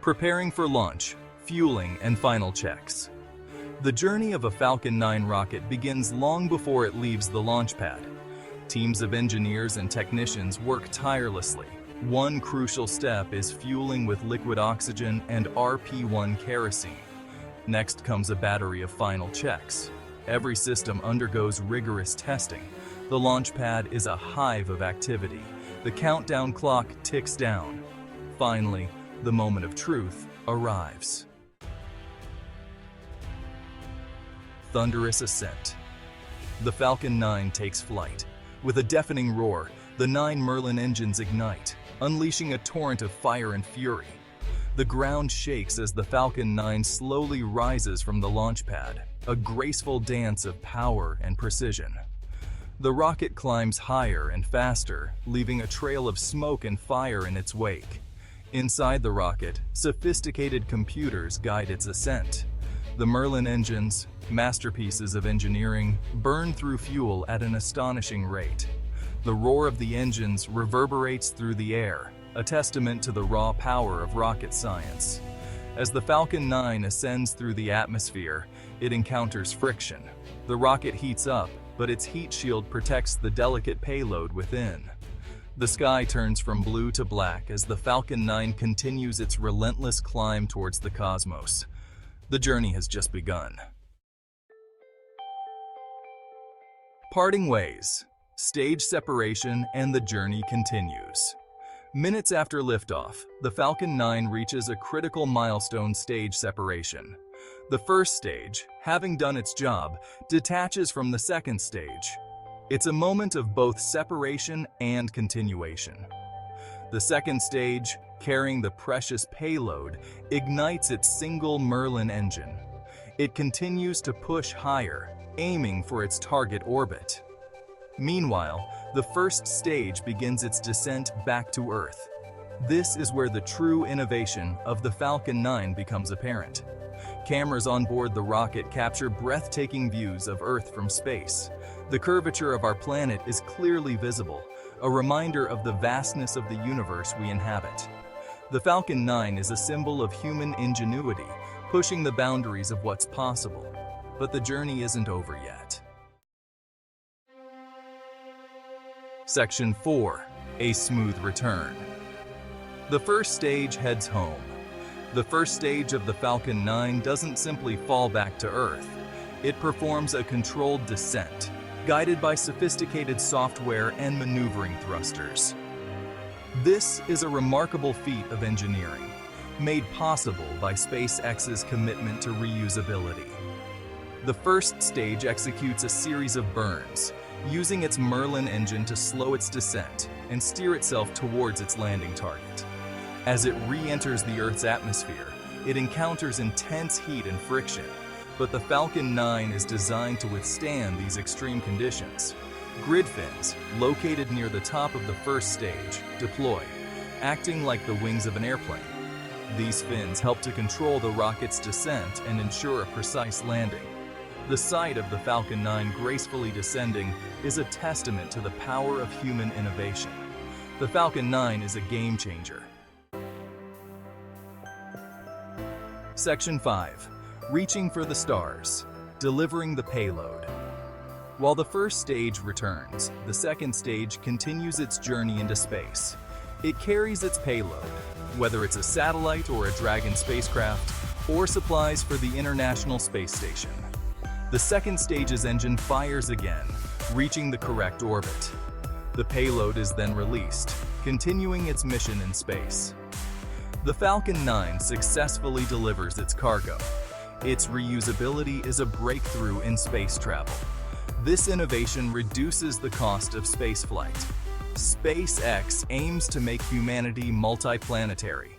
Preparing for launch, fueling, and final checks. The journey of a Falcon 9 rocket begins long before it leaves the launch pad. Teams of engineers and technicians work tirelessly. One crucial step is fueling with liquid oxygen and RP-1 kerosene. Next comes a battery of final checks. Every system undergoes rigorous testing. The launch pad is a hive of activity. The countdown clock ticks down. Finally, the moment of truth arrives. Thunderous ascent. The Falcon 9 takes flight. With a deafening roar, the 9 Merlin engines ignite, unleashing a torrent of fire and fury. The ground shakes as the Falcon 9 slowly rises from the launch pad, a graceful dance of power and precision. The rocket climbs higher and faster, leaving a trail of smoke and fire in its wake. Inside the rocket, sophisticated computers guide its ascent. The Merlin engines, masterpieces of engineering, burn through fuel at an astonishing rate. The roar of the engines reverberates through the air, a testament to the raw power of rocket science. As the Falcon 9 ascends through the atmosphere, it encounters friction. The rocket heats up, but its heat shield protects the delicate payload within. The sky turns from blue to black as the Falcon 9 continues its relentless climb towards the cosmos. The journey has just begun. Parting ways, stage separation, and the journey continues. Minutes after liftoff, the Falcon 9 reaches a critical milestone: stage separation. The first stage, having done its job, detaches from the second stage. It's a moment of both separation and continuation. The second stage, carrying the precious payload, ignites its single Merlin engine. It continues to push higher, aiming for its target orbit. Meanwhile, the first stage begins its descent back to Earth. This is where the true innovation of the Falcon 9 becomes apparent. Cameras on board the rocket capture breathtaking views of Earth from space. The curvature of our planet is clearly visible, a reminder of the vastness of the universe we inhabit. The Falcon 9 is a symbol of human ingenuity, pushing the boundaries of what's possible. But the journey isn't over yet. Section 4. A smooth return. The first stage heads home. The first stage of the Falcon 9 doesn't simply fall back to Earth. It performs a controlled descent, guided by sophisticated software and maneuvering thrusters. This is a remarkable feat of engineering, made possible by SpaceX's commitment to reusability. The first stage executes a series of burns, using its Merlin engine to slow its descent and steer itself towards its landing target. As it re-enters the Earth's atmosphere, it encounters intense heat and friction, but the Falcon 9 is designed to withstand these extreme conditions. Grid fins, located near the top of the first stage, deploy, acting like the wings of an airplane. These fins help to control the rocket's descent and ensure a precise landing. The sight of the Falcon 9 gracefully descending is a testament to the power of human innovation. The Falcon 9 is a game changer. Section 5. Reaching for the stars, delivering the payload. While the first stage returns, the second stage continues its journey into space. It carries its payload, whether it's a satellite or a Dragon spacecraft, or supplies for the International Space Station. The second stage's engine fires again, reaching the correct orbit. The payload is then released, continuing its mission in space. The Falcon 9 successfully delivers its cargo. Its reusability is a breakthrough in space travel. This innovation reduces the cost of spaceflight. SpaceX aims to make humanity multiplanetary,